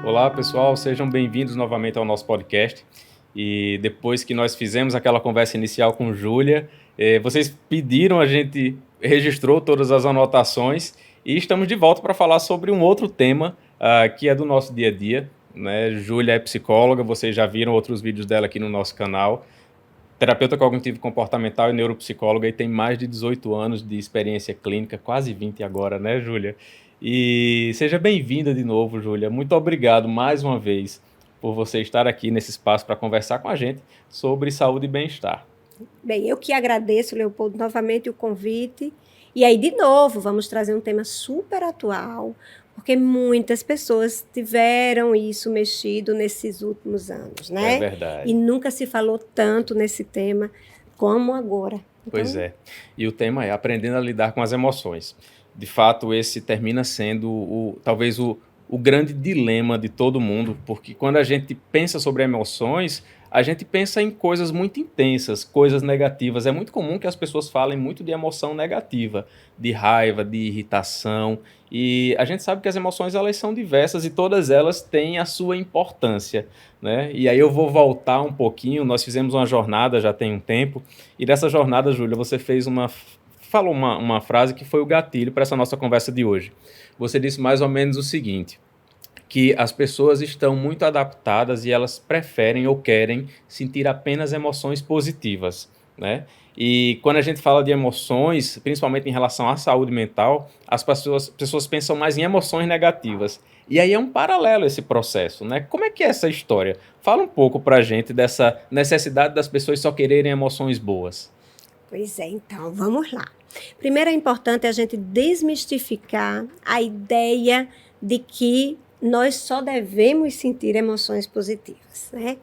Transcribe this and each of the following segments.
Olá, pessoal, sejam bem-vindos novamente ao nosso podcast. E depois que nós fizemos aquela conversa inicial com Júlia, vocês pediram, a gente registrou todas as anotações e estamos de volta para falar sobre um outro tema que é do nosso dia a dia, né? Júlia é psicóloga, vocês já viram outros vídeos dela aqui no nosso canal. Terapeuta cognitivo-comportamental e neuropsicóloga e tem mais de 18 anos de experiência clínica, quase 20 agora, né, Júlia? E seja bem-vinda de novo, Júlia. Muito obrigado mais uma vez por você estar aqui nesse espaço para conversar com a gente sobre saúde e bem-estar. Bem, eu que agradeço, Leopoldo, novamente o convite. E aí, de novo, vamos trazer um tema super atual, porque muitas pessoas tiveram isso mexido nesses últimos anos, né? É verdade. E nunca se falou tanto nesse tema como agora. Pois é. E o tema é aprendendo a lidar com as emoções. De fato, esse termina sendo talvez o grande dilema de todo mundo, porque quando a gente pensa sobre emoções, a gente pensa em coisas muito intensas, coisas negativas. É muito comum que as pessoas falem muito de emoção negativa, de raiva, de irritação. E a gente sabe que as emoções elas são diversas e todas elas têm a sua importância, né? E aí eu vou voltar um pouquinho. Nós fizemos uma jornada já tem um tempo, e dessa jornada, Júlia, você falou uma frase que foi o gatilho para essa nossa conversa de hoje. Você disse mais ou menos o seguinte: que as pessoas estão muito adaptadas e elas preferem ou querem sentir apenas emoções positivas, né? E quando a gente fala de emoções, principalmente em relação à saúde mental, as pessoas pensam mais em emoções negativas. E aí é um paralelo esse processo, né? Como é que é essa história? Fala um pouco pra gente dessa necessidade das pessoas só quererem emoções boas. Pois é, então, vamos lá. Primeiro é importante a gente desmistificar a ideia de que nós só devemos sentir emoções positivas, né?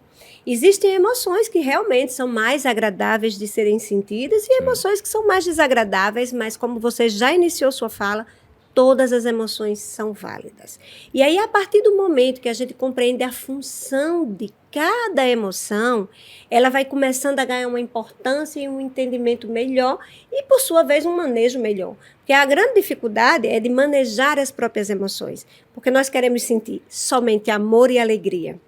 Existem emoções que realmente são mais agradáveis de serem sentidas e emoções que são mais desagradáveis, mas como você já iniciou sua fala, todas as emoções são válidas. E aí, a partir do momento que a gente compreende a função de cada emoção, ela vai começando a ganhar uma importância e um entendimento melhor e, por sua vez, um manejo melhor. Porque a grande dificuldade é de manejar as próprias emoções, porque nós queremos sentir somente amor e alegria,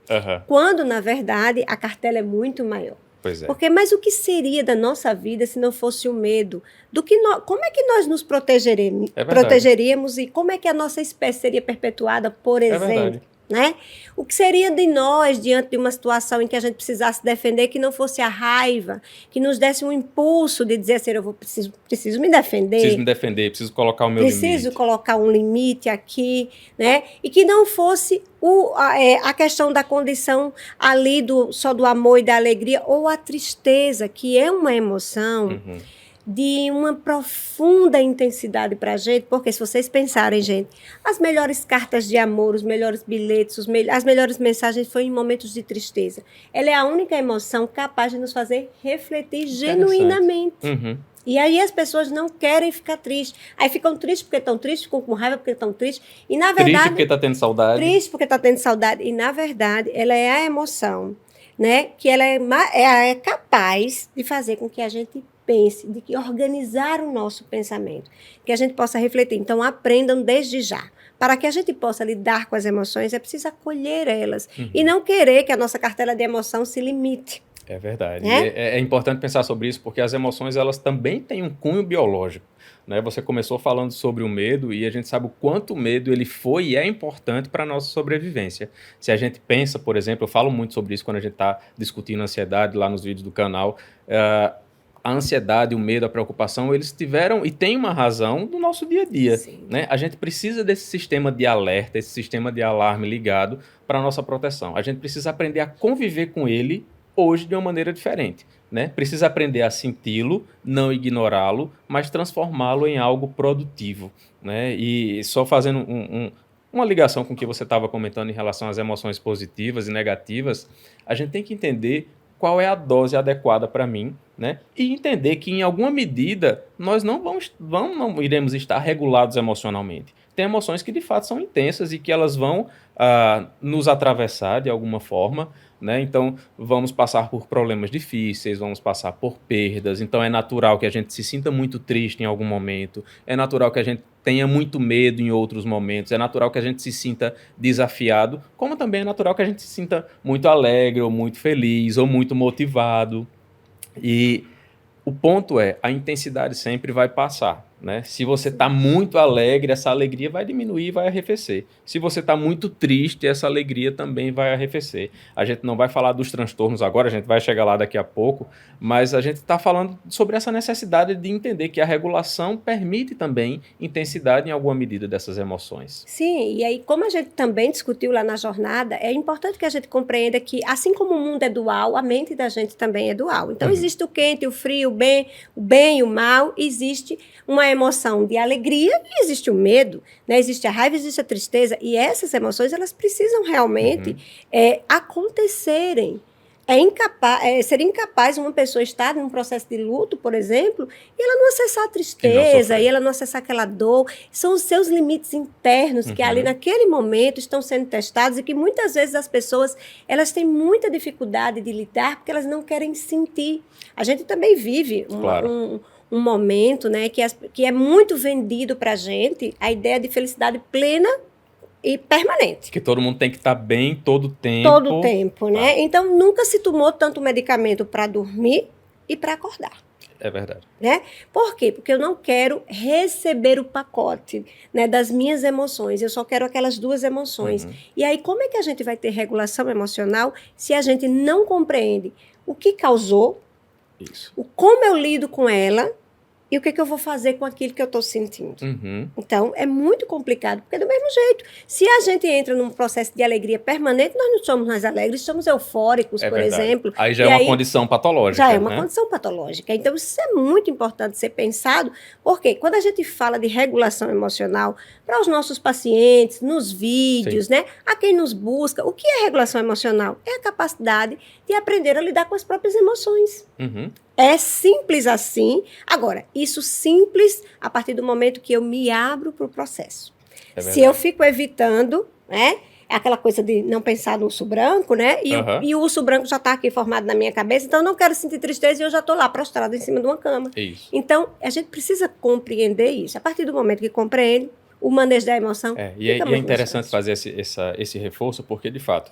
quando, na verdade, a cartela é muito maior. Pois é. Porque, mas o que seria da nossa vida se não fosse o medo? Como é que nós nos protegeríamos e como é que a nossa espécie seria perpetuada, por exemplo? Né? O que seria de nós diante de uma situação em que a gente precisasse defender, que não fosse a raiva, que nos desse um impulso de dizer assim, preciso me defender. Preciso me defender, preciso colocar o meu limite. Preciso colocar um limite aqui, né? E que não fosse a questão da condição ali só do amor e da alegria, ou a tristeza, que é uma emoção de uma profunda intensidade para a gente, porque se vocês pensarem, gente, as melhores cartas de amor, os melhores bilhetes, as melhores mensagens foram em momentos de tristeza. Ela é a única emoção capaz de nos fazer refletir genuinamente. E aí as pessoas não querem ficar tristes. Aí ficam tristes porque estão tristes, ficam com raiva porque estão tristes. E na verdade... Triste porque está tendo saudade. Triste porque está tendo saudade. E na verdade, ela é a emoção, né? Que ela é capaz de fazer com que a gente pense, de que organizar o nosso pensamento, que a gente possa refletir. Então, aprendam desde já. Para que a gente possa lidar com as emoções, é preciso acolher elas e não querer que a nossa cartela de emoção se limite. É verdade. É importante pensar sobre isso, porque as emoções elas também têm um cunho biológico, né? Você começou falando sobre o medo e a gente sabe o quanto o medo ele foi e é importante para a nossa sobrevivência. Se a gente pensa, por exemplo, eu falo muito sobre isso quando a gente está discutindo ansiedade lá nos vídeos do canal, a ansiedade, o medo, a preocupação, eles tiveram e têm uma razão no nosso dia a dia, né? A gente precisa desse sistema de alerta, esse sistema de alarme ligado para a nossa proteção. A gente precisa aprender a conviver com ele hoje de uma maneira diferente, né? Precisa aprender a senti-lo, não ignorá-lo, mas transformá-lo em algo produtivo, né? E só fazendo uma ligação com o que você estava comentando em relação às emoções positivas e negativas, a gente tem que entender qual é a dose adequada para mim, né? E entender que, em alguma medida, nós não iremos estar regulados emocionalmente. Tem emoções que, de fato, são intensas e que elas vão nos atravessar de alguma forma, né? Então, vamos passar por problemas difíceis, vamos passar por perdas. Então, é natural que a gente se sinta muito triste em algum momento. É natural que a gente tenha muito medo em outros momentos, é natural que a gente se sinta desafiado, como também é natural que a gente se sinta muito alegre, ou muito feliz, ou muito motivado. E o ponto é, a intensidade sempre vai passar, né? Se você está muito alegre, essa alegria vai diminuir e vai arrefecer. Se você está muito triste, essa alegria também vai arrefecer. A gente não vai falar dos transtornos agora, a gente vai chegar lá daqui a pouco, mas a gente está falando sobre essa necessidade de entender que a regulação permite também intensidade em alguma medida dessas emoções. Sim, e aí, como a gente também discutiu lá na jornada, é importante que a gente compreenda que, assim como o mundo é dual, a mente da gente também é dual. Então, existe o quente, o frio, o bem e o mal, existe uma emoção de alegria e existe o medo, né? Existe a raiva, existe a tristeza, e essas emoções, elas precisam realmente acontecerem. Seria incapaz uma pessoa estar num processo de luto, por exemplo, e ela não acessar a tristeza, e ela não acessar aquela dor. São os seus limites internos que ali naquele momento estão sendo testados e que muitas vezes as pessoas elas têm muita dificuldade de lidar porque elas não querem sentir. A gente também vive um momento, né, que é muito vendido para a gente a ideia de felicidade plena e permanente. Que todo mundo tem que estar bem todo o tempo. Todo o tempo, né? Então, nunca se tomou tanto medicamento para dormir e para acordar. É verdade. Né? Por quê? Porque eu não quero receber o pacote, né, das minhas emoções. Eu só quero aquelas duas emoções. E aí, como é que a gente vai ter regulação emocional se a gente não compreende o que causou, como eu lido com ela, e o que eu vou fazer com aquilo que eu estou sentindo. Então, é muito complicado, porque do mesmo jeito, se a gente entra num processo de alegria permanente, nós não somos mais alegres, somos eufóricos, por exemplo. Aí já é uma condição patológica. Já é uma condição patológica. Então, isso é muito importante ser pensado, porque quando a gente fala de regulação emocional, para os nossos pacientes, nos vídeos, né, a quem nos busca, o que é regulação emocional? É a capacidade de aprender a lidar com as próprias emoções. É simples assim. Agora, isso simples a partir do momento que eu me abro para o processo. Se eu fico evitando, né, é aquela coisa de não pensar no urso branco, né? E o urso branco já está aqui formado na minha cabeça, então eu não quero sentir tristeza e eu já estou lá prostrado em cima de uma cama. Então, a gente precisa compreender isso. A partir do momento que compreende, o manejo da emoção. E é interessante fazer esse reforço, porque, de fato,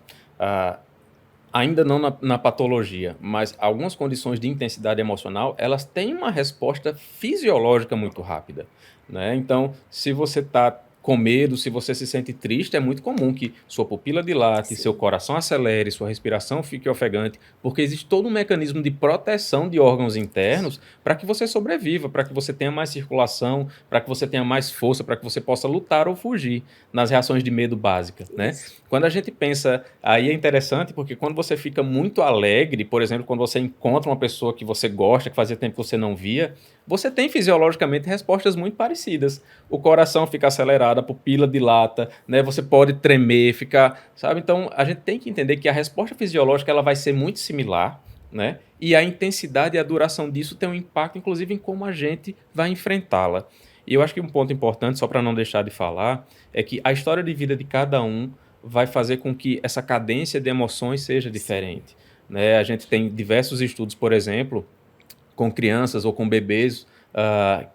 ainda não na patologia, mas algumas condições de intensidade emocional, elas têm uma resposta fisiológica muito rápida, né? Então, se você está com medo, se você se sente triste, é muito comum que sua pupila dilate, seu coração acelere, sua respiração fique ofegante, porque existe todo um mecanismo de proteção de órgãos internos para que você sobreviva, para que você tenha mais circulação, para que você tenha mais força, para que você possa lutar ou fugir nas reações de medo básicas, né? Quando a gente pensa, aí é interessante, porque quando você fica muito alegre, por exemplo, quando você encontra uma pessoa que você gosta, que fazia tempo que você não via, você tem fisiologicamente respostas muito parecidas. O coração fica acelerado, a pupila dilata, né? Você pode tremer, ficar, sabe? Então, a gente tem que entender que a resposta fisiológica ela vai ser muito similar, né? E a intensidade e a duração disso tem um impacto, inclusive, em como a gente vai enfrentá-la. E eu acho que um ponto importante, só para não deixar de falar, é que a história de vida de cada um vai fazer com que essa cadência de emoções seja diferente, né? A gente tem diversos estudos, por exemplo, com crianças ou com bebês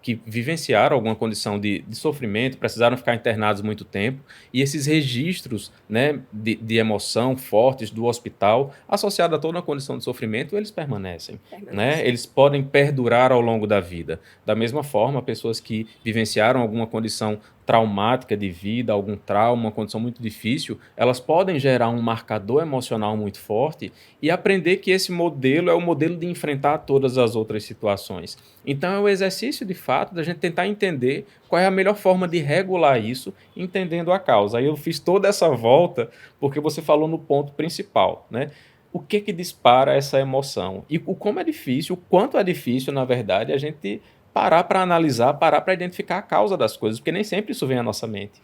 que vivenciaram alguma condição de sofrimento, precisaram ficar internados muito tempo, e esses registros, né, de emoção fortes do hospital, associado a toda a condição de sofrimento, eles permanecem. Né? Eles podem perdurar ao longo da vida. Da mesma forma, pessoas que vivenciaram alguma condição traumática de vida, algum trauma, uma condição muito difícil, elas podem gerar um marcador emocional muito forte e aprender que esse modelo é o modelo de enfrentar todas as outras situações. Então é o exercício, de fato, da gente tentar entender qual é a melhor forma de regular isso, entendendo a causa. Aí eu fiz toda essa volta porque você falou no ponto principal, né? O que dispara essa emoção? E como é difícil, o quanto é difícil, na verdade, a gente parar para analisar, parar para identificar a causa das coisas, porque nem sempre isso vem à nossa mente.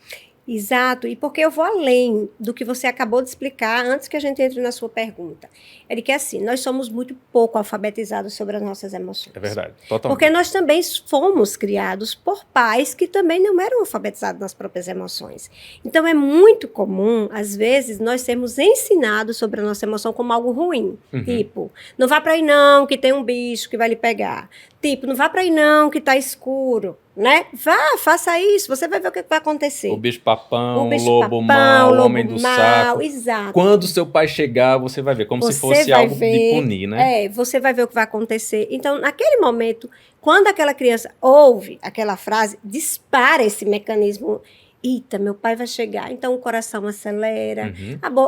Exato, e porque eu vou além do que você acabou de explicar antes que a gente entre na sua pergunta. É de que, assim, nós somos muito pouco alfabetizados sobre as nossas emoções. É verdade, totalmente. Porque nós também fomos criados por pais que também não eram alfabetizados nas próprias emoções. Então, é muito comum, às vezes, nós sermos ensinados sobre a nossa emoção como algo ruim. Tipo, não vá para aí não, que tem um bicho que vai lhe pegar. Tipo, não vá para aí não, que tá escuro. né? Vá, faça isso, você vai ver o que vai acontecer. O bicho-papão, o lobo mau, o homem do saco. Exato. Quando seu pai chegar, você vai ver, como se fosse algo de punir, né? Você vai ver o que vai acontecer. Então, naquele momento, quando aquela criança ouve aquela frase, dispara esse mecanismo. Eita, meu pai vai chegar. Então, o coração acelera.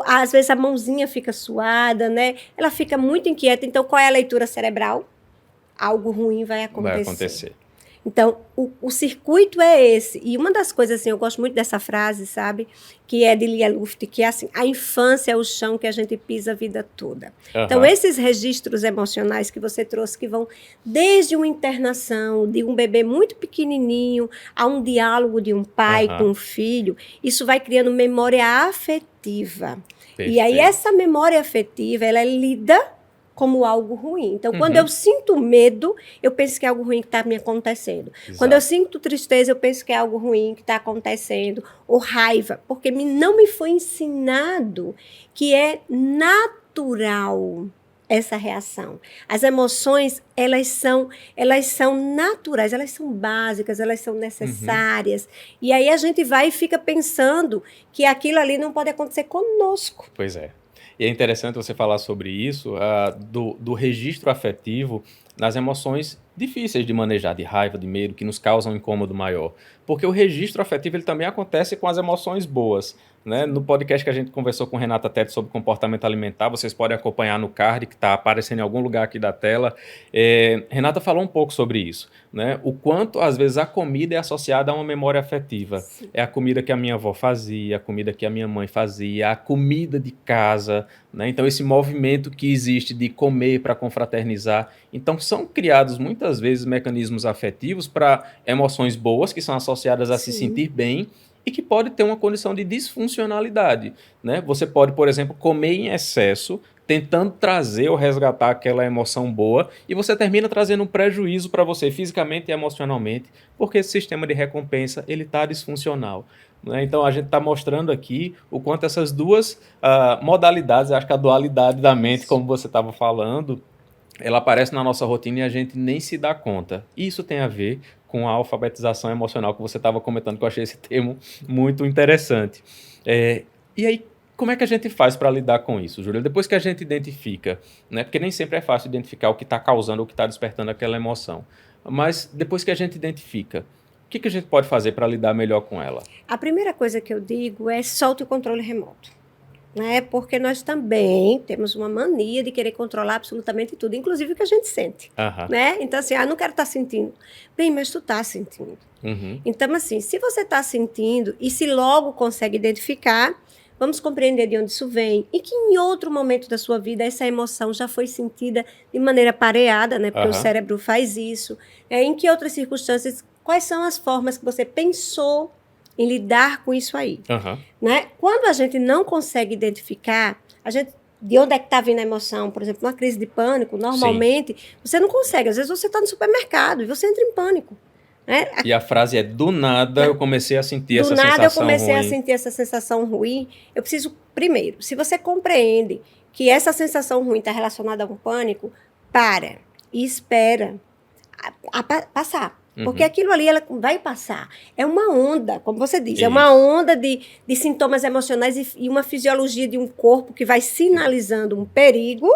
Às vezes, a mãozinha fica suada, né? Ela fica muito inquieta. Então, qual é a leitura cerebral? Algo ruim vai acontecer. Vai acontecer. Então, o circuito é esse. E uma das coisas, assim, eu gosto muito dessa frase, sabe? Que é de Lia Luft, que é assim, a infância é o chão que a gente pisa a vida toda. Então, esses registros emocionais que você trouxe, que vão desde uma internação de um bebê muito pequenininho a um diálogo de um pai com um filho, isso vai criando memória afetiva. Perfeito. E aí, essa memória afetiva, ela é lida como algo ruim. Então, quando eu sinto medo, eu penso que é algo ruim que está me acontecendo. Exato. Quando eu sinto tristeza, eu penso que é algo ruim que está acontecendo. Ou raiva, porque não me foi ensinado que é natural essa reação. As emoções, elas são naturais, elas são básicas, elas são necessárias. E aí a gente vai e fica pensando que aquilo ali não pode acontecer conosco. Pois é. E é interessante você falar sobre isso, do registro afetivo nas emoções difíceis de manejar, de raiva, de medo, que nos causam um incômodo maior. Porque o registro afetivo ele também acontece com as emoções boas. Né? No podcast que a gente conversou com Renata Tete sobre comportamento alimentar, vocês podem acompanhar no card, que está aparecendo em algum lugar aqui da tela. Renata falou um pouco sobre isso. Né? O quanto, às vezes, a comida é associada a uma memória afetiva. Sim. É a comida que a minha avó fazia, a comida que a minha mãe fazia, a comida de casa. Né? Então, esse movimento que existe de comer para confraternizar. Então, são criados, muitas vezes, mecanismos afetivos para emoções boas, que são associadas a se sentir bem, e que pode ter uma condição de disfuncionalidade. Né? Você pode, por exemplo, comer em excesso, tentando trazer ou resgatar aquela emoção boa, e você termina trazendo um prejuízo para você fisicamente e emocionalmente, porque esse sistema de recompensa está disfuncional. Né? Então, a gente está mostrando aqui o quanto essas duas modalidades, acho que a dualidade da mente, como você estava falando, ela aparece na nossa rotina e a gente nem se dá conta. Isso tem a ver com a alfabetização emocional que você estava comentando, que eu achei esse termo muito interessante. E aí, como é que a gente faz para lidar com isso, Júlia? Depois que a gente identifica, né? Porque nem sempre é fácil identificar o que está causando, o que está despertando aquela emoção. Mas depois que a gente identifica, o que a gente pode fazer para lidar melhor com ela? A primeira coisa que eu digo é solte o controle remoto. Né? Porque nós também temos uma mania de querer controlar absolutamente tudo, inclusive o que a gente sente. Né? Então, assim, não quero estar sentindo. Bem, mas tu está sentindo. Então, assim, se você está sentindo e se logo consegue identificar, vamos compreender de onde isso vem e que em outro momento da sua vida essa emoção já foi sentida de maneira pareada, né? Porque o cérebro faz isso. Em que outras circunstâncias, quais são as formas que você pensou em lidar com isso aí. Né? Quando a gente não consegue identificar, de onde é que está vindo a emoção, por exemplo, uma crise de pânico, normalmente, você não consegue. Às vezes você está no supermercado e você entra em pânico. Né? E a frase é, do nada eu comecei a sentir essa sensação ruim. Do nada eu comecei a sentir essa sensação ruim. Eu preciso, primeiro, se você compreende que essa sensação ruim está relacionada a um pânico, para e espera passar. Porque aquilo ali ela vai passar. É uma onda, como você diz, é uma onda de sintomas emocionais e uma fisiologia de um corpo que vai sinalizando um perigo,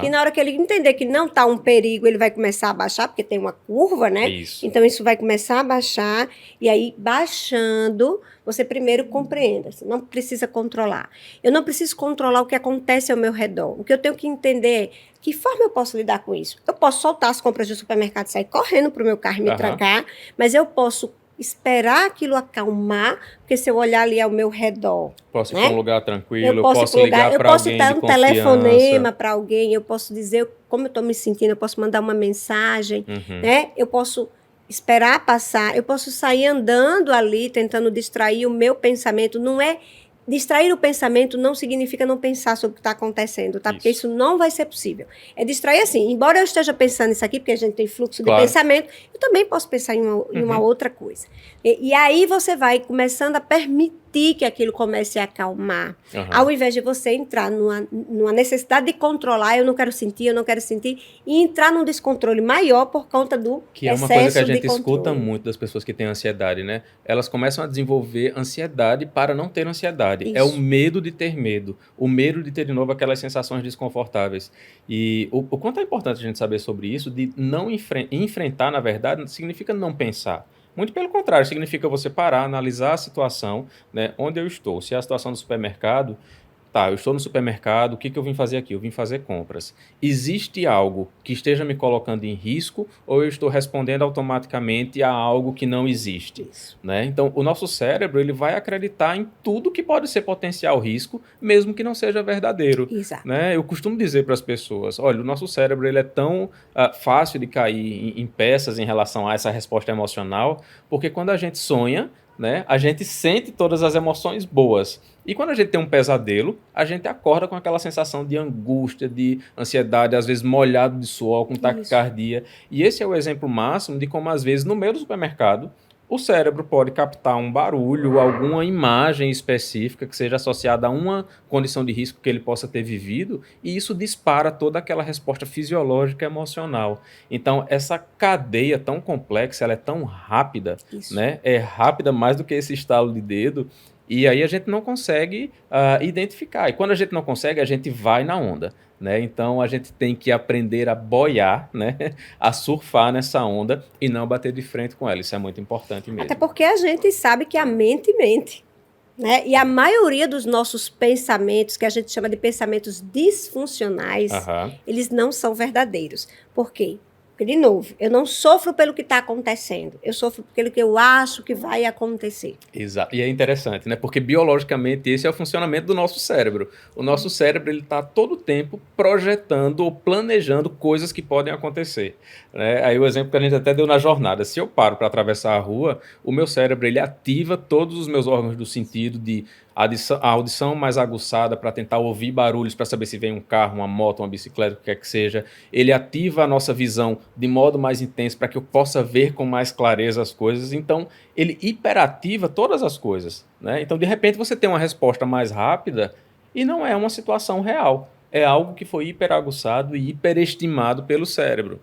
que na hora que ele entender que não está um perigo, ele vai começar a baixar, porque tem uma curva, né? Então, isso vai começar a baixar, e aí, baixando, você primeiro compreenda, você não precisa controlar. Eu não preciso controlar o que acontece ao meu redor. O que eu tenho que entender é que forma eu posso lidar com isso. Eu posso soltar as compras do supermercado, sair correndo para o meu carro e me trancar, mas eu posso esperar aquilo acalmar, porque se eu olhar ali ao meu redor... Posso ir para um lugar tranquilo, eu posso ligar para alguém de confiança. Eu posso dar um telefonema para alguém, eu posso dizer como eu estou me sentindo, eu posso mandar uma mensagem, né? Eu posso esperar passar, eu posso sair andando ali, tentando distrair o meu pensamento. Não é... Distrair o pensamento não significa não pensar sobre o que está acontecendo, tá? Porque isso não vai ser possível. É distrair assim, embora eu esteja pensando nisso aqui, porque a gente tem fluxo de pensamento, eu também posso pensar em uma outra coisa. E aí você vai começando a permitir permitir que aquilo comece a acalmar. Aham. Ao invés de você entrar numa necessidade de controlar, eu não quero sentir, e entrar num descontrole maior por conta do Que é uma excesso coisa que a de gente escuta controle. muito das pessoas que têm ansiedade, né? Elas começam a desenvolver ansiedade para não ter ansiedade. Isso. É o medo de ter medo. O medo de ter de novo aquelas sensações desconfortáveis. E o quanto é importante a gente saber sobre isso, de não enfrentar, na verdade, significa não pensar. Muito pelo contrário, significa você parar, analisar a situação, né? Onde eu estou. Se é a situação do supermercado, tá, eu estou no supermercado, o que eu vim fazer aqui? Eu vim fazer compras. Existe algo que esteja me colocando em risco ou eu estou respondendo automaticamente a algo que não existe? Isso. Né? Então, o nosso cérebro ele vai acreditar em tudo que pode ser potencial risco, mesmo que não seja verdadeiro. Exato. Né? Eu costumo dizer para as pessoas, olha, o nosso cérebro ele é tão fácil de cair em peças em relação a essa resposta emocional, porque quando a gente sonha, né, a gente sente todas as emoções boas. E quando a gente tem um pesadelo, a gente acorda com aquela sensação de angústia, de ansiedade, às vezes molhado de suor, com taquicardia. E esse é o exemplo máximo de como, às vezes, no meio do supermercado, o cérebro pode captar um barulho, alguma imagem específica que seja associada a uma condição de risco que ele possa ter vivido, e isso dispara toda aquela resposta fisiológica e emocional. Então, essa cadeia tão complexa, ela é tão rápida, Isso. né? É rápida mais do que esse estalo de dedo, e aí a gente não consegue identificar. E quando a gente não consegue, a gente vai na onda. Né? Então a gente tem que aprender a boiar, né? A surfar nessa onda e não bater de frente com ela. Isso é muito importante mesmo. Até porque a gente sabe que a mente mente. Né? E a maioria dos nossos pensamentos, que a gente chama de pensamentos disfuncionais, eles não são verdadeiros. Por quê? Porque, de novo, eu não sofro pelo que está acontecendo, eu sofro pelo que eu acho que vai acontecer. Exato. E é interessante, né? Porque biologicamente esse é o funcionamento do nosso cérebro. O nosso cérebro ele está todo o tempo projetando ou planejando coisas que podem acontecer. Né? Aí o exemplo que a gente até deu na jornada. Se eu paro para atravessar a rua, o meu cérebro ele ativa todos os meus órgãos do sentido de a audição mais aguçada para tentar ouvir barulhos, para saber se vem um carro, uma moto, uma bicicleta, o que quer que seja. Ele ativa a nossa visão de modo mais intenso para que eu possa ver com mais clareza as coisas. Então, ele hiperativa todas as coisas. Né? Então, de repente, você tem uma resposta mais rápida e não é uma situação real. É algo que foi hiperaguçado e hiperestimado pelo cérebro.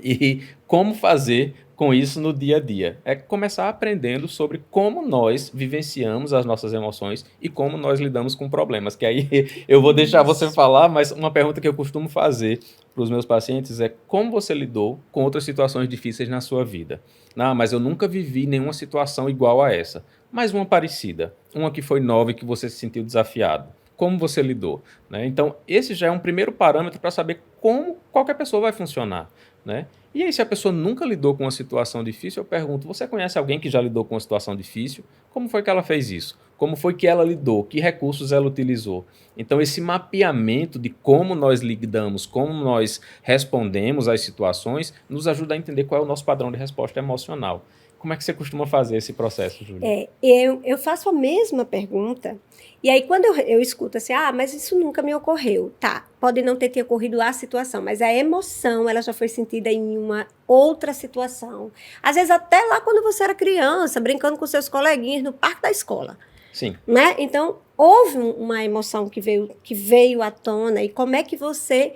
E como fazer com isso no dia a dia? É começar aprendendo sobre como nós vivenciamos as nossas emoções e como nós lidamos com problemas. Que aí eu vou deixar você falar, mas uma pergunta que eu costumo fazer para os meus pacientes é como você lidou com outras situações difíceis na sua vida? Não, mas eu nunca vivi nenhuma situação igual a essa. Mas uma parecida, uma que foi nova e que você se sentiu desafiado. Como você lidou? Né? Então, esse já é um primeiro parâmetro para saber como qualquer pessoa vai funcionar. Né? E aí, se a pessoa nunca lidou com uma situação difícil, eu pergunto, você conhece alguém que já lidou com uma situação difícil? Como foi que ela fez isso? Como foi que ela lidou? Que recursos ela utilizou? Então, esse mapeamento de como nós lidamos, como nós respondemos às situações, nos ajuda a entender qual é o nosso padrão de resposta emocional. Como é que você costuma fazer esse processo, Júlia? Eu faço a mesma pergunta, e aí quando eu escuto assim, mas isso nunca me ocorreu. Tá, pode não ter te ocorrido a situação, mas a emoção, ela já foi sentida em uma outra situação. Às vezes até lá quando você era criança, brincando com seus coleguinhas no parque da escola. Sim. Né? Então, houve uma emoção que veio à tona, e como é que você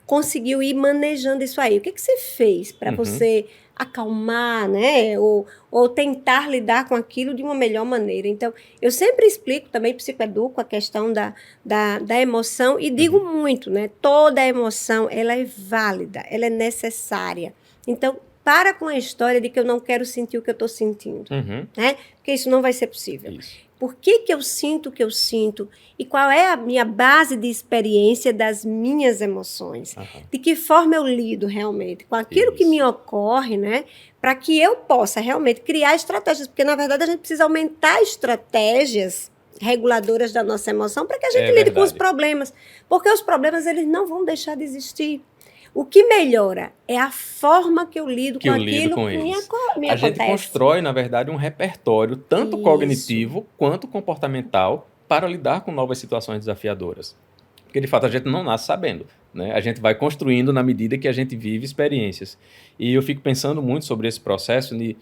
conseguiu ir manejando isso aí? O que você fez para você acalmar, né? Ou tentar lidar com aquilo de uma melhor maneira? Então, eu sempre explico, também psicoeduco a questão da emoção e digo muito, né? Toda emoção, ela é válida, ela é necessária. Então, para com a história de que eu não quero sentir o que eu estou sentindo, né? Porque isso não vai ser possível. Isso. Por que eu sinto o que eu sinto? E qual é a minha base de experiência das minhas emoções? De que forma eu lido realmente com aquilo que me ocorre, né? Para que eu possa realmente criar estratégias. Porque, na verdade, a gente precisa aumentar estratégias reguladoras da nossa emoção para que a gente lide com os problemas. Porque os problemas, eles não vão deixar de existir. O que melhora é a forma que eu lido com aquilo que me acontece. A gente constrói, na verdade, um repertório, tanto cognitivo quanto comportamental, para lidar com novas situações desafiadoras. Porque, de fato, a gente não nasce sabendo. Né? A gente vai construindo na medida que a gente vive experiências. E eu fico pensando muito sobre esse processo de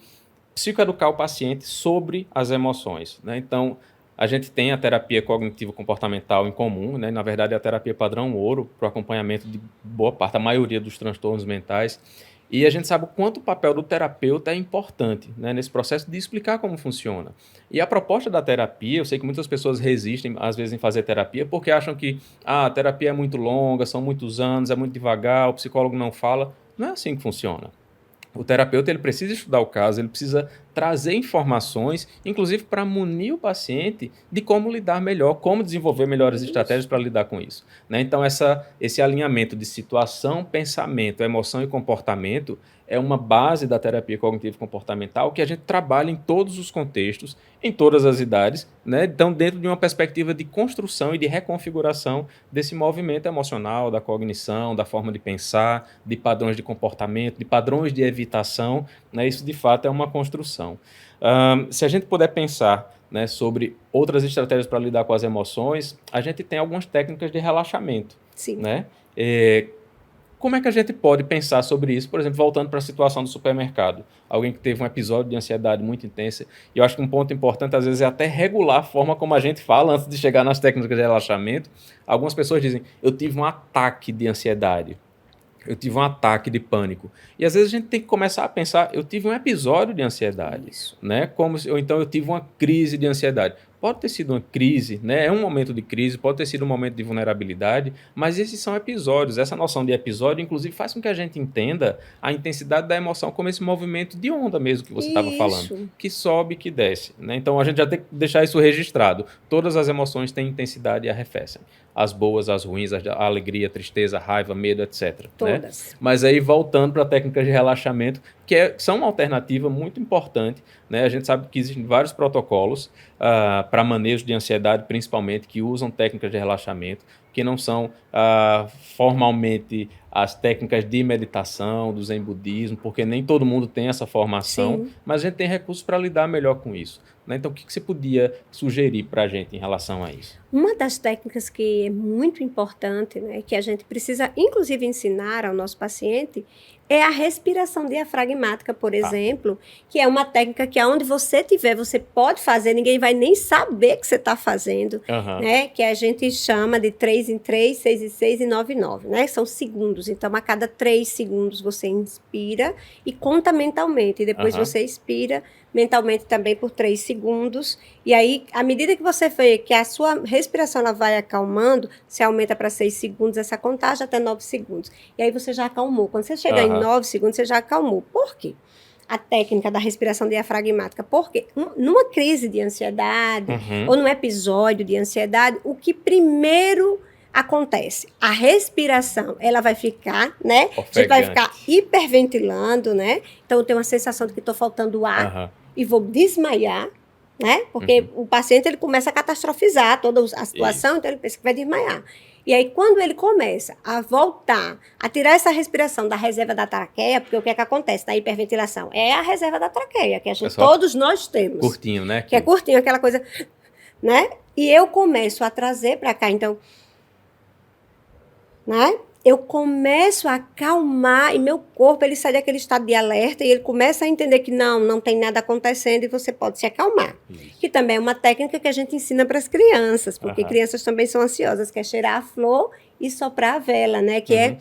psicoeducar o paciente sobre as emoções. Né? Então, A gente tem a terapia cognitivo-comportamental em comum, né? Na verdade, é a terapia padrão ouro para o acompanhamento de boa parte, a maioria dos transtornos mentais. E a gente sabe o quanto o papel do terapeuta é importante, né, nesse processo de explicar como funciona. E a proposta da terapia, eu sei que muitas pessoas resistem, às vezes, em fazer terapia, porque acham que a terapia é muito longa, são muitos anos, é muito devagar, o psicólogo não fala. Não é assim que funciona. O terapeuta ele precisa estudar o caso, ele precisa trazer informações, inclusive para munir o paciente de como lidar melhor, como desenvolver melhores estratégias para lidar com isso. Né? Então, esse alinhamento de situação, pensamento, emoção e comportamento é uma base da terapia cognitivo-comportamental que a gente trabalha em todos os contextos, em todas as idades, né? Então, dentro de uma perspectiva de construção e de reconfiguração desse movimento emocional, da cognição, da forma de pensar, de padrões de comportamento, de padrões de evitação, né? Isso, de fato, é uma construção. Se a gente puder pensar, né, sobre outras estratégias para lidar com as emoções, a gente tem algumas técnicas de relaxamento. Sim. Né? Como é que a gente pode pensar sobre isso? Por exemplo, voltando para a situação do supermercado. Alguém que teve um episódio de ansiedade muito intensa. E eu acho que um ponto importante, às vezes, é até regular a forma como a gente fala antes de chegar nas técnicas de relaxamento. Algumas pessoas dizem, eu tive um ataque de ansiedade. Eu tive um ataque de pânico. E às vezes a gente tem que começar a pensar, eu tive um episódio de ansiedade, né? Ou então eu tive uma crise de ansiedade. Pode ter sido uma crise, né? É um momento de crise, pode ter sido um momento de vulnerabilidade, mas esses são episódios. Essa noção de episódio, inclusive, faz com que a gente entenda a intensidade da emoção como esse movimento de onda mesmo que você estava falando, que sobe, que desce, né? Então a gente já tem que deixar isso registrado. Todas as emoções têm intensidade e arrefecem. As boas, as ruins, a alegria, a tristeza, a raiva, medo, etc. Todas. Né? Mas aí, voltando para técnicas de relaxamento, que são uma alternativa muito importante. Né? A gente sabe que existem vários protocolos para manejo de ansiedade, principalmente, que usam técnicas de relaxamento, que não são formalmente as técnicas de meditação, do Zen budismo, porque nem todo mundo tem essa formação, sim, mas a gente tem recursos para lidar melhor com isso. Né? Então, o que você podia sugerir para a gente em relação a isso? Uma das técnicas que é muito importante, né, que a gente precisa, inclusive, ensinar ao nosso paciente, é a respiração diafragmática, por exemplo, que é uma técnica que aonde você estiver, você pode fazer, ninguém vai nem saber que você está fazendo, né? Que a gente chama de 3 em 3, 6 em 6 e 9 em 9, né? São segundos. Então, a cada 3 segundos você inspira e conta mentalmente. E depois você expira mentalmente também por 3 segundos. E aí, à medida que você vê que a sua respiração ela vai acalmando, você aumenta para 6 segundos essa contagem até 9 segundos. E aí você já acalmou. Quando você chegar em 9 segundos, você já acalmou. Por quê? A técnica da respiração diafragmática. Porque numa crise de ansiedade ou num episódio de ansiedade, o que primeiro acontece? A respiração, ela vai ficar, né? Ofegante. A gente vai ficar hiperventilando, né? Então, eu tenho uma sensação de que estou faltando ar e vou desmaiar, né? Porque o paciente, ele começa a catastrofizar toda a situação, então ele pensa que vai desmaiar. E aí, quando ele começa a voltar, a tirar essa respiração da reserva da traqueia, porque o que é que acontece na hiperventilação? É a reserva da traqueia, que a gente, todos nós temos. Curtinho, né? Que é curtinho, aquela coisa, né? E eu começo a trazer para cá, então, né? Eu começo a acalmar e meu corpo, ele sai daquele estado de alerta e ele começa a entender que não tem nada acontecendo e você pode se acalmar. Isso. Que também é uma técnica que a gente ensina para as crianças, porque crianças também são ansiosas, que é cheirar a flor e soprar a vela, né? Que é...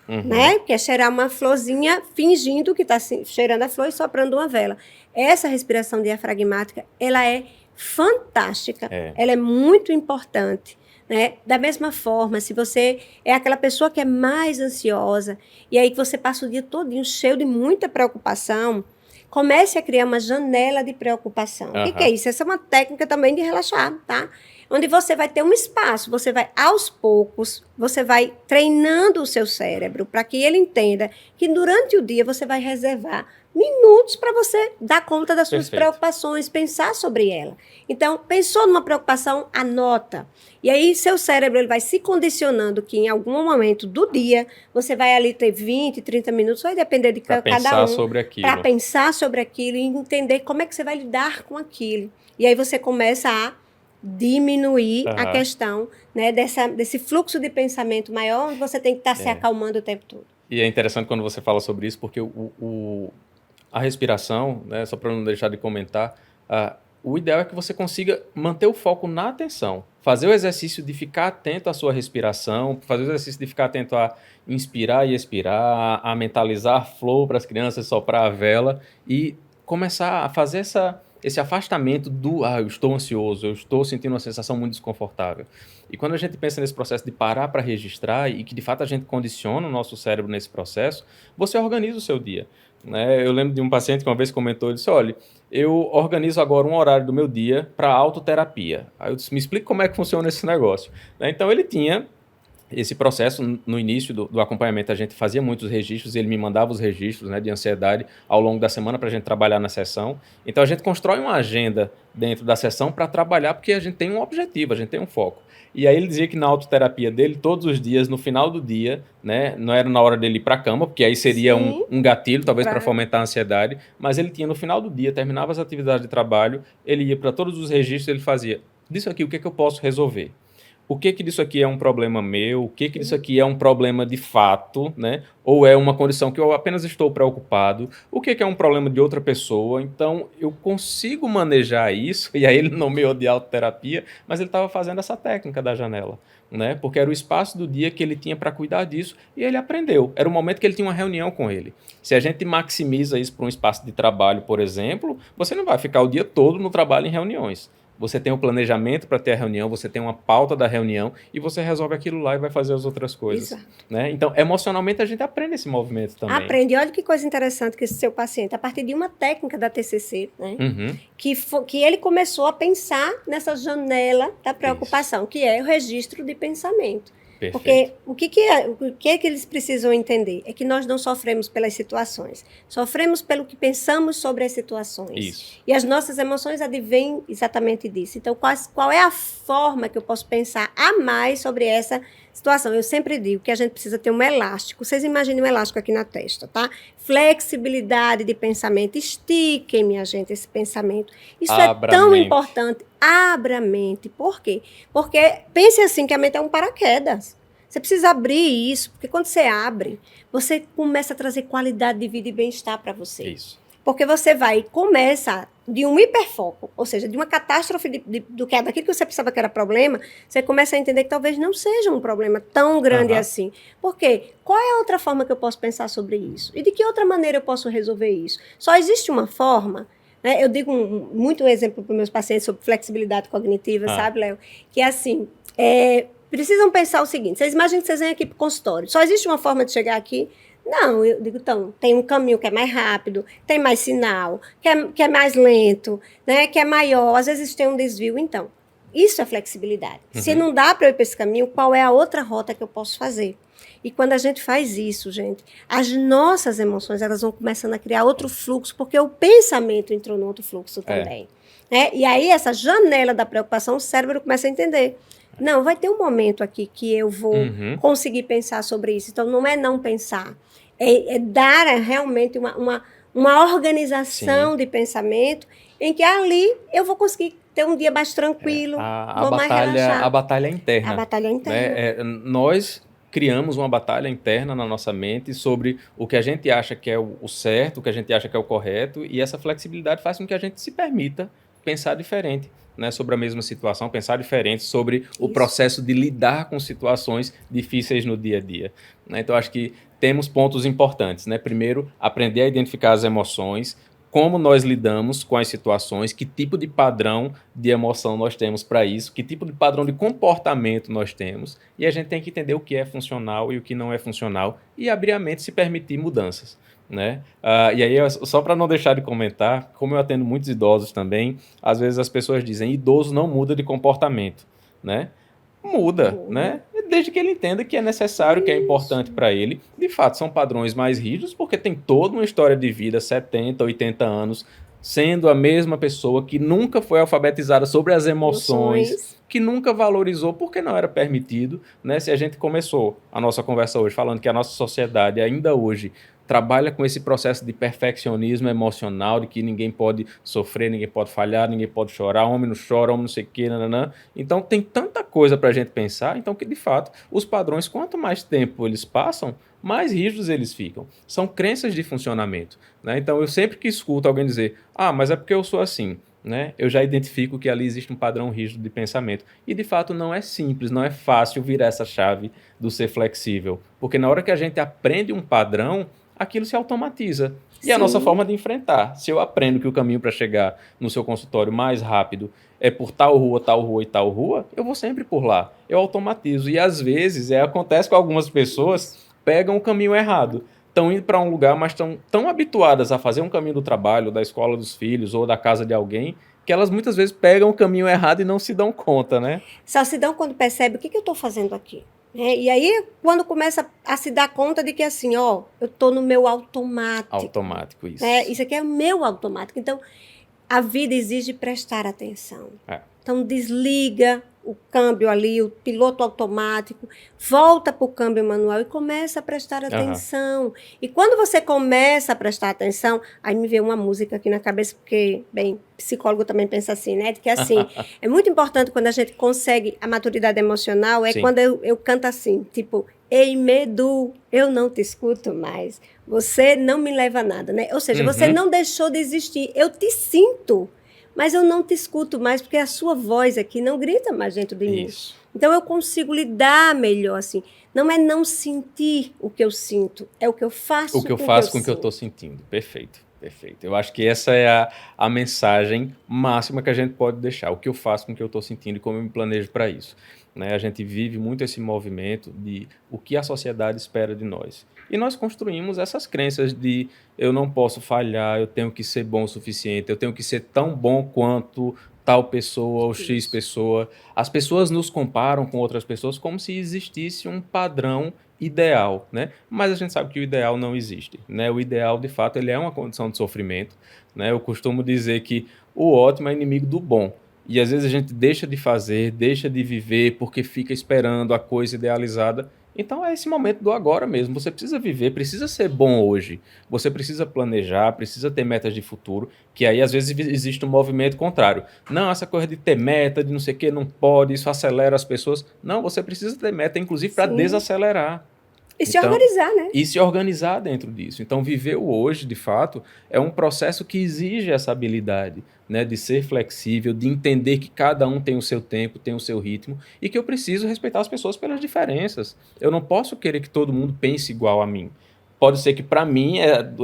Né? Que é cheirar uma florzinha fingindo que está cheirando a flor e soprando uma vela. Essa respiração diafragmática, ela é fantástica, ela é muito importante. Né? Da mesma forma, se você é aquela pessoa que é mais ansiosa e aí que você passa o dia todinho cheio de muita preocupação, comece a criar uma janela de preocupação. O que é isso? Essa é uma técnica também de relaxar, tá? Onde você vai ter um espaço, você vai, aos poucos, você vai treinando o seu cérebro para que ele entenda que durante o dia você vai reservar minutos para você dar conta das suas preocupações, pensar sobre ela. Então, pensou numa preocupação, anota. E aí, seu cérebro ele vai se condicionando que em algum momento do dia, você vai ali ter 20, 30 minutos, vai depender de cada um. Para pensar sobre aquilo. Para pensar sobre aquilo e entender como é que você vai lidar com aquilo. E aí você começa a diminuir a questão, né, desse fluxo de pensamento maior, onde você tem que estar se acalmando o tempo todo. E é interessante quando você fala sobre isso, porque a respiração, né, só para não deixar de comentar, o ideal é que você consiga manter o foco na atenção. Fazer o exercício de ficar atento à sua respiração, fazer o exercício de ficar atento a inspirar e expirar, a mentalizar flow para as crianças, soprar a vela e começar a fazer esse afastamento do eu estou ansioso, eu estou sentindo uma sensação muito desconfortável. E quando a gente pensa nesse processo de parar para registrar e que de fato a gente condiciona o nosso cérebro nesse processo, você organiza o seu dia. Né? Eu lembro de um paciente que uma vez comentou, ele disse, olha, eu organizo agora um horário do meu dia para autoterapia. Aí eu disse, me explica como é que funciona esse negócio. Né? Então ele tinha esse processo, no início do acompanhamento, a gente fazia muitos registros, ele me mandava os registros, né, de ansiedade ao longo da semana para a gente trabalhar na sessão. Então a gente constrói uma agenda dentro da sessão para trabalhar, porque a gente tem um objetivo, a gente tem um foco. E aí ele dizia que na autoterapia dele, todos os dias, no final do dia, né, não era na hora dele ir para a cama, porque aí seria um gatilho, talvez para fomentar a ansiedade, mas ele tinha no final do dia, terminava as atividades de trabalho, ele ia para todos os registros, ele fazia, disso aqui, o que é que eu posso resolver? O que disso aqui é um problema meu? O que disso aqui é um problema de fato, né? Ou é uma condição que eu apenas estou preocupado? O que é um problema de outra pessoa? Então, eu consigo manejar isso, e aí ele nomeou de autoterapia, mas ele estava fazendo essa técnica da janela, né? Porque era o espaço do dia que ele tinha para cuidar disso, e ele aprendeu. Era o momento que ele tinha uma reunião com ele. Se a gente maximiza isso para um espaço de trabalho, por exemplo, você não vai ficar o dia todo no trabalho em reuniões. Você tem o planejamento para ter a reunião, você tem uma pauta da reunião e você resolve aquilo lá e vai fazer as outras coisas. Exato. Né? Então, emocionalmente, a gente aprende esse movimento também. Aprende. Olha que coisa interessante que esse seu paciente, a partir de uma técnica da TCC, né? Que ele começou a pensar nessa janela da preocupação, que é o registro de pensamento. Perfeito. Porque o que eles precisam entender? É que nós não sofremos pelas situações. Sofremos pelo que pensamos sobre as situações. Isso. E as nossas emoções advêm exatamente disso. Então, qual é a forma que eu posso pensar a mais sobre essa situação? Eu sempre digo que a gente precisa ter um elástico. Vocês imaginem um elástico aqui na testa, tá? Flexibilidade de pensamento. Estiquem, minha gente, esse pensamento. Isso é tão importante. Abra a mente. Por quê? Porque pense assim, que a mente é um paraquedas. Você precisa abrir isso, porque quando você abre, você começa a trazer qualidade de vida e bem-estar para você. Isso. Porque você começa de um hiperfoco, ou seja, de uma catástrofe daquilo que você pensava que era problema, você começa a entender que talvez não seja um problema tão grande assim. Por quê? Qual é a outra forma que eu posso pensar sobre isso? E de que outra maneira eu posso resolver isso? Só existe uma forma. Né? Eu digo muito um exemplo para os meus pacientes sobre flexibilidade cognitiva, sabe, Léo? Que é assim, precisam pensar o seguinte, vocês imaginam que vocês vêm aqui para o consultório, só existe uma forma de chegar aqui? Não, eu digo, então, tem um caminho que é mais rápido, tem mais sinal, que é mais lento, né? Que é maior, às vezes tem um desvio, então. Isso é flexibilidade. Se não dá para eu ir para esse caminho, qual é a outra rota que eu posso fazer? E quando a gente faz isso, gente, as nossas emoções, elas vão começando a criar outro fluxo, porque o pensamento entrou no outro fluxo também. E aí, essa janela da preocupação, o cérebro começa a entender. Não, vai ter um momento aqui que eu vou conseguir pensar sobre isso. Então, não é não pensar. É dar realmente uma organização de pensamento em que ali eu vou conseguir ter um dia mais tranquilo, vou mais relaxar. A batalha interna. A batalha interna. Nós criamos uma batalha interna na nossa mente sobre o que a gente acha que é o certo, o que a gente acha que é o correto, e essa flexibilidade faz com que a gente se permita pensar diferente, né, sobre a mesma situação, pensar diferente sobre o processo de lidar com situações difíceis no dia a dia. Né? Então, acho que temos pontos importantes. Né? Primeiro, aprender a identificar as emoções, como nós lidamos com as situações, que tipo de padrão de emoção nós temos para isso, que tipo de padrão de comportamento nós temos, e a gente tem que entender o que é funcional e o que não é funcional, e abrir a mente e se permitir mudanças. Né? E aí, só para não deixar de comentar, como eu atendo muitos idosos também, às vezes as pessoas dizem, idoso não muda de comportamento. Né? Muda, né? Desde que ele entenda que é necessário, que é importante para ele. De fato, são padrões mais rígidos, porque tem toda uma história de vida, 70, 80 anos, sendo a mesma pessoa que nunca foi alfabetizada sobre as emoções, que nunca valorizou porque não era permitido. Né? Se a gente começou a nossa conversa hoje falando que a nossa sociedade ainda hoje trabalha com esse processo de perfeccionismo emocional, de que ninguém pode sofrer, ninguém pode falhar, ninguém pode chorar, homem não chora, homem não sei o quê, nananã. Então tem tanta coisa para a gente pensar, então que de fato os padrões, quanto mais tempo eles passam, mais rígidos eles ficam. São crenças de funcionamento. Né? Então eu sempre que escuto alguém dizer, mas é porque eu sou assim. né, eu já identifico que ali existe um padrão rígido de pensamento. E, de fato, não é simples, não é fácil virar essa chave do ser flexível. Porque na hora que a gente aprende um padrão, aquilo se automatiza. E a nossa Sim. forma de enfrentar. Se eu aprendo que o caminho para chegar no seu consultório mais rápido é por tal rua e tal rua, eu vou sempre por lá. Eu automatizo. E, às vezes, acontece com algumas pessoas, pegam o caminho errado. Estão indo para um lugar, mas estão tão habituadas a fazer um caminho do trabalho, da escola dos filhos ou da casa de alguém, que elas muitas vezes pegam o caminho errado e não se dão conta, né? Só se dão quando percebe o que eu estou fazendo aqui. E aí, quando começa a se dar conta de que assim, ó, eu estou no meu automático. Automático, isso. Isso aqui é o meu automático. Então, a vida exige prestar atenção. Então, desliga o câmbio ali, o piloto automático, volta para o câmbio manual e começa a prestar atenção. E quando você começa a prestar atenção, aí me veio uma música aqui na cabeça, porque, bem, psicólogo também pensa assim, né? Que assim, é muito importante quando a gente consegue a maturidade emocional, Sim. quando eu canto assim, tipo, ei, medo, eu não te escuto mais. Você não me leva a nada, né? Ou seja, você não deixou de existir. Eu te sinto, mas eu não te escuto mais, porque a sua voz aqui não grita mais dentro de mim. Então, eu consigo lidar melhor, assim. Não é não sentir o que eu sinto, é o que eu faço com o que eu estou sentindo. Perfeito, perfeito. Eu acho que essa é a mensagem máxima que a gente pode deixar. O que eu faço com o que eu estou sentindo e como eu me planejo para isso. Né? A gente vive muito esse movimento de o que a sociedade espera de nós. E nós construímos essas crenças de eu não posso falhar, eu tenho que ser bom o suficiente, eu tenho que ser tão bom quanto tal pessoa ou X pessoa. As pessoas nos comparam com outras pessoas como se existisse um padrão ideal, né? Mas a gente sabe que o ideal não existe, né? O ideal, de fato, ele é uma condição de sofrimento, né? Eu costumo dizer que o ótimo é inimigo do bom. E às vezes a gente deixa de fazer, deixa de viver porque fica esperando a coisa idealizada. Então é esse momento do agora mesmo. Você precisa viver, precisa ser bom hoje. Você precisa planejar, precisa ter metas de futuro, que aí às vezes existe um movimento contrário. Não, essa coisa de ter meta, de não sei o que, não pode, isso acelera as pessoas. Não, você precisa ter meta, inclusive para desacelerar. E se organizar, né? E se organizar dentro disso. Então, viver o hoje, de fato, é um processo que exige essa habilidade, né, de ser flexível, de entender que cada um tem o seu tempo, tem o seu ritmo, e que eu preciso respeitar as pessoas pelas diferenças. Eu não posso querer que todo mundo pense igual a mim. Pode ser que, para mim,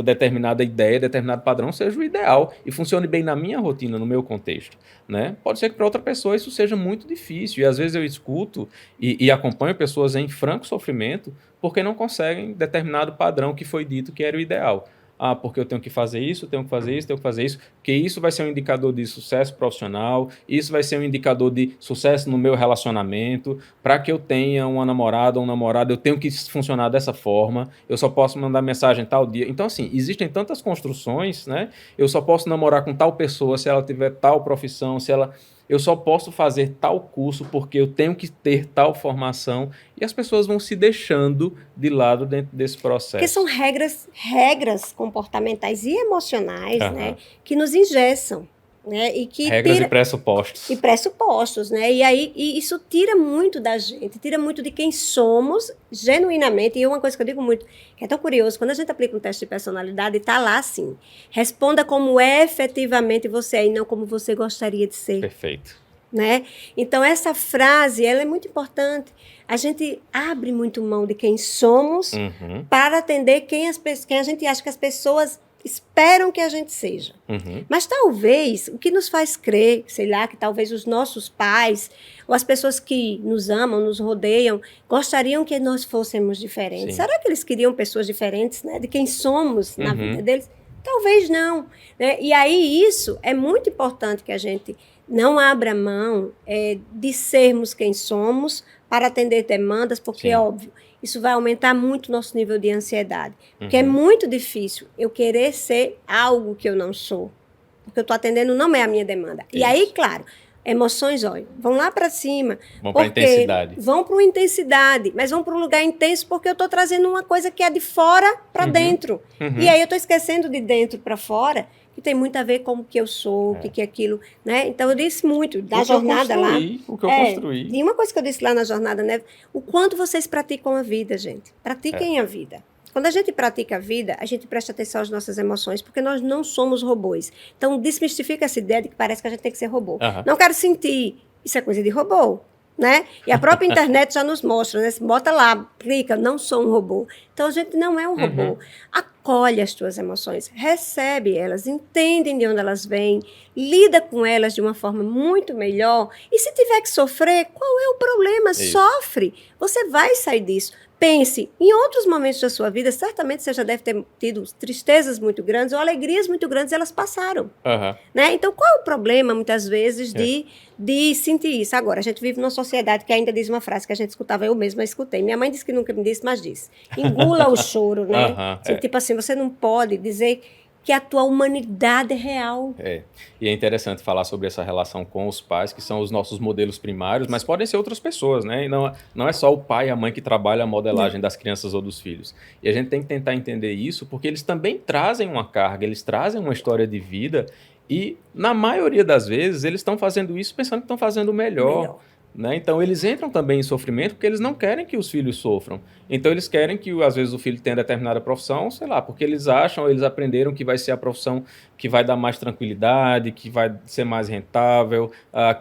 determinada ideia, determinado padrão seja o ideal e funcione bem na minha rotina, no meu contexto. Né? Pode ser que para outra pessoa isso seja muito difícil. E às vezes eu escuto e acompanho pessoas em franco sofrimento porque não conseguem determinado padrão que foi dito que era o ideal. Porque eu tenho que fazer isso, tenho que fazer isso, tenho que fazer isso, porque isso vai ser um indicador de sucesso profissional, isso vai ser um indicador de sucesso no meu relacionamento. Para que eu tenha uma namorada ou um namorado, eu tenho que funcionar dessa forma, eu só posso mandar mensagem tal dia. Então, assim, existem tantas construções, né? Eu só posso namorar com tal pessoa se ela tiver tal profissão, eu só posso fazer tal curso porque eu tenho que ter tal formação, e as pessoas vão se deixando de lado dentro desse processo. Porque são regras comportamentais e emocionais, né, que nos engessam. Né, e que regras e pressupostos. E pressupostos, né? E aí isso tira muito da gente, tira muito de quem somos genuinamente. E uma coisa que eu digo muito, que é tão curioso, quando a gente aplica um teste de personalidade, está lá assim, responda como efetivamente você é e não como você gostaria de ser. Perfeito. Né? Então, essa frase, ela é muito importante. A gente abre muito mão de quem somos para atender quem a gente acha que as pessoas esperam que a gente seja. Mas talvez, o que nos faz crer, sei lá, que talvez os nossos pais ou as pessoas que nos amam, nos rodeiam, gostariam que nós fôssemos diferentes. Sim. Será que eles queriam pessoas diferentes, né, de quem somos na vida deles? Talvez não. Né? E aí isso é muito importante que a gente não abra mão de sermos quem somos para atender demandas, porque, óbvio, isso vai aumentar muito o nosso nível de ansiedade. Porque é muito difícil eu querer ser algo que eu não sou. Porque eu estou atendendo não é a minha demanda. Isso. E aí, claro, emoções, olha, vão lá para cima. Vão para a intensidade. Vão para uma intensidade, mas vão para um lugar intenso porque eu estou trazendo uma coisa que é de fora para dentro. E aí eu estou esquecendo de dentro para fora, que tem muito a ver com o que eu sou, o que é aquilo, né? Então, eu disse muito da jornada lá. O que eu construí. E uma coisa que eu disse lá na jornada, né? O quanto vocês praticam a vida, gente. Pratiquem a vida. Quando a gente pratica a vida, a gente presta atenção às nossas emoções, porque nós não somos robôs. Então, desmistifica essa ideia de que parece que a gente tem que ser robô. Não quero sentir. Isso é coisa de robô. Né? E a própria internet já nos mostra, né? Bota lá, clica, não sou um robô. Então, a gente não é um robô. Acolhe as tuas emoções, recebe elas, entende de onde elas vêm, lida com elas de uma forma muito melhor. E se tiver que sofrer, qual é o problema? Sofre. Você vai sair disso. Pense, em outros momentos da sua vida, certamente você já deve ter tido tristezas muito grandes ou alegrias muito grandes, e elas passaram. Né? Então, qual é o problema, muitas vezes, de sentir isso? Agora, a gente vive numa sociedade que ainda diz uma frase que a gente escutava, eu mesma escutei. Minha mãe disse que nunca me disse, mas disse. Engula o choro, né? Tipo assim, você não pode dizer que a tua humanidade é real. E é interessante falar sobre essa relação com os pais, que são os nossos modelos primários, mas podem ser outras pessoas, né? E não é só o pai e a mãe que trabalham a modelagem das crianças ou dos filhos. E a gente tem que tentar entender isso, porque eles também trazem uma carga, eles trazem uma história de vida, e na maioria das vezes eles estão fazendo isso pensando que estão fazendo o melhor. Né? Então, eles entram também em sofrimento porque eles não querem que os filhos sofram. Então, eles querem que, às vezes, o filho tenha determinada profissão, sei lá, porque eles acham, eles aprenderam que vai ser a profissão que vai dar mais tranquilidade, que vai ser mais rentável,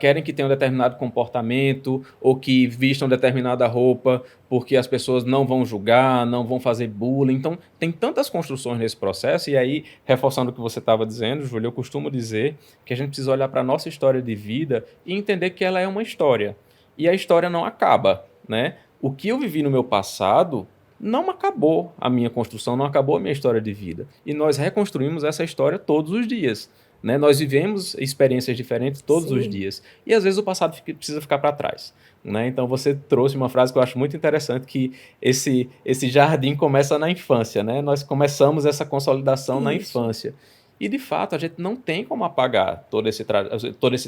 querem que tenha um determinado comportamento ou que vistam determinada roupa porque as pessoas não vão julgar, não vão fazer bullying. Então, tem tantas construções nesse processo, e aí, reforçando o que você estava dizendo, Júlia, eu costumo dizer que a gente precisa olhar para a nossa história de vida e entender que ela é uma história. E a história não acaba, né? O que eu vivi no meu passado não acabou a minha construção, não acabou a minha história de vida. E nós reconstruímos essa história todos os dias, né? Nós vivemos experiências diferentes todos os dias. E às vezes o passado precisa ficar para trás, né? Então você trouxe uma frase que eu acho muito interessante, que esse jardim começa na infância, né? Nós começamos essa consolidação na infância. E de fato a gente não tem como apagar todo esse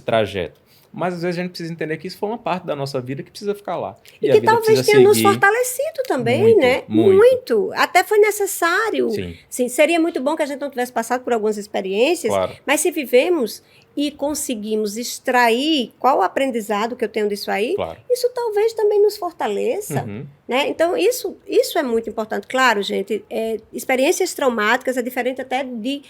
trajeto. Mas às vezes a gente precisa entender que isso foi uma parte da nossa vida que precisa ficar lá. E que talvez tenha nos fortalecido também, muito, né? Muito. Até foi necessário. Sim, seria muito bom que a gente não tivesse passado por algumas experiências, mas se vivemos e conseguimos extrair qual o aprendizado que eu tenho disso aí, isso talvez também nos fortaleça. Né? Então, isso é muito importante. Claro, gente, experiências traumáticas é diferente até de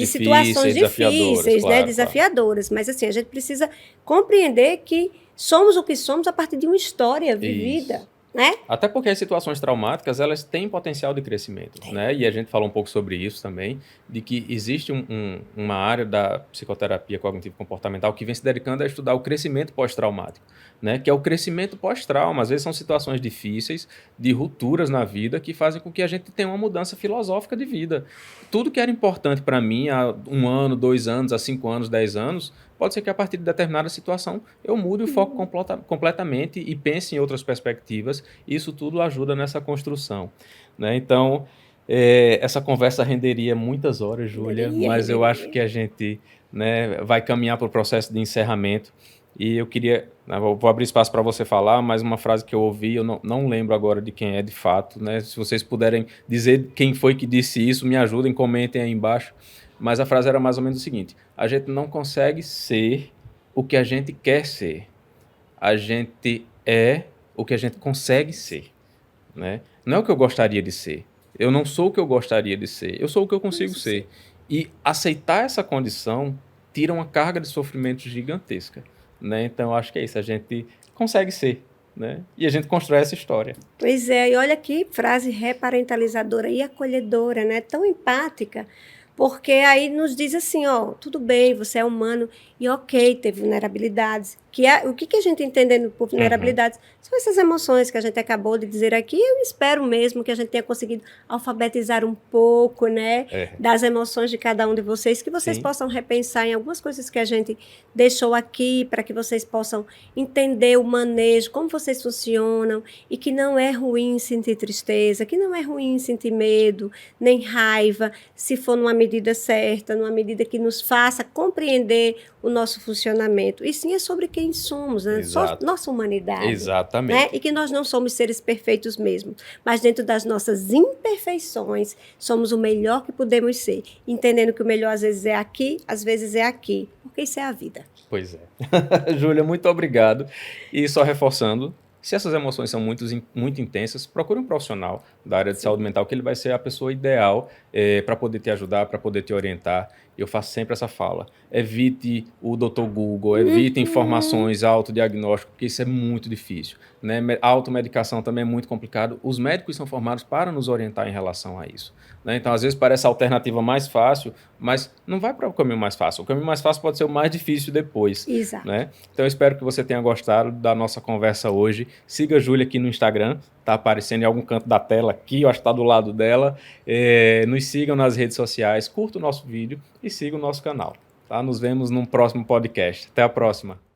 situações difíceis, né? Desafiadoras. Mas, assim, a gente precisa compreender que somos o que somos a partir de uma história vivida. Né? Até porque as situações traumáticas, elas têm potencial de crescimento, né? E a gente falou um pouco sobre isso também, de que existe uma área da psicoterapia cognitivo-comportamental que vem se dedicando a estudar o crescimento pós-traumático, né? Que é o crescimento pós-trauma. Às vezes são situações difíceis, de rupturas na vida, que fazem com que a gente tenha uma mudança filosófica de vida. Tudo que era importante para mim há 1 ano, 2 anos, há 5 anos, 10 anos, pode ser que a partir de determinada situação eu mude o foco completamente e pense em outras perspectivas. Isso tudo ajuda nessa construção, né? Então, essa conversa renderia muitas horas, Júlia, mas eu acho que a gente, né, vai caminhar para o processo de encerramento. E eu queria, vou abrir espaço para você falar, mas uma frase que eu ouvi, eu não lembro agora de quem é de fato, né? Se vocês puderem dizer quem foi que disse isso, me ajudem, comentem aí embaixo. Mas a frase era mais ou menos o seguinte: a gente não consegue ser o que a gente quer ser. A gente é o que a gente consegue ser, né? Não é o que eu gostaria de ser. Eu não sou o que eu gostaria de ser. Eu sou o que eu consigo ser. E aceitar essa condição tira uma carga de sofrimento gigantesca, né? Então, eu acho que é isso. A gente consegue ser, né? E a gente constrói essa história. Pois é. E olha que frase reparentalizadora e acolhedora, né? Tão empática. Porque aí nos diz assim, ó, tudo bem, você é humano e ok, ter vulnerabilidades. O que a gente entende por vulnerabilidades? São essas emoções que a gente acabou de dizer aqui. Eu espero mesmo que a gente tenha conseguido alfabetizar um pouco, né, das emoções de cada um de vocês, que vocês possam repensar em algumas coisas que a gente deixou aqui, para que vocês possam entender o manejo, como vocês funcionam, e que não é ruim sentir tristeza, que não é ruim sentir medo, nem raiva, se for numa medida certa, numa medida que nos faça compreender o nosso funcionamento. E sim, é sobre quem somos, né? Nossa humanidade. Exatamente. Né? E que nós não somos seres perfeitos mesmo, mas dentro das nossas imperfeições, somos o melhor que podemos ser, entendendo que o melhor às vezes é aqui, às vezes é aqui, porque isso é a vida. Pois é. Júlia, muito obrigado. E só reforçando, Se essas emoções são muito intensas, procure um profissional da área de saúde mental, que ele vai ser a pessoa ideal para poder te ajudar, para poder te orientar. Eu faço sempre essa fala. Evite o Dr. Google, evite informações, autodiagnóstico, porque isso é muito difícil. Né? Automedicação também é muito complicado. Os médicos são formados para nos orientar em relação a isso. Né? Então, às vezes, parece a alternativa mais fácil, mas não vai para o caminho mais fácil. O caminho mais fácil pode ser o mais difícil depois. Exato. Né? Então, eu espero que você tenha gostado da nossa conversa hoje. Siga a Júlia aqui no Instagram. Está aparecendo em algum canto da tela aqui, eu acho que está do lado dela. Nos sigam nas redes sociais, curta o nosso vídeo e siga o nosso canal. Tá? Nos vemos num próximo podcast. Até a próxima.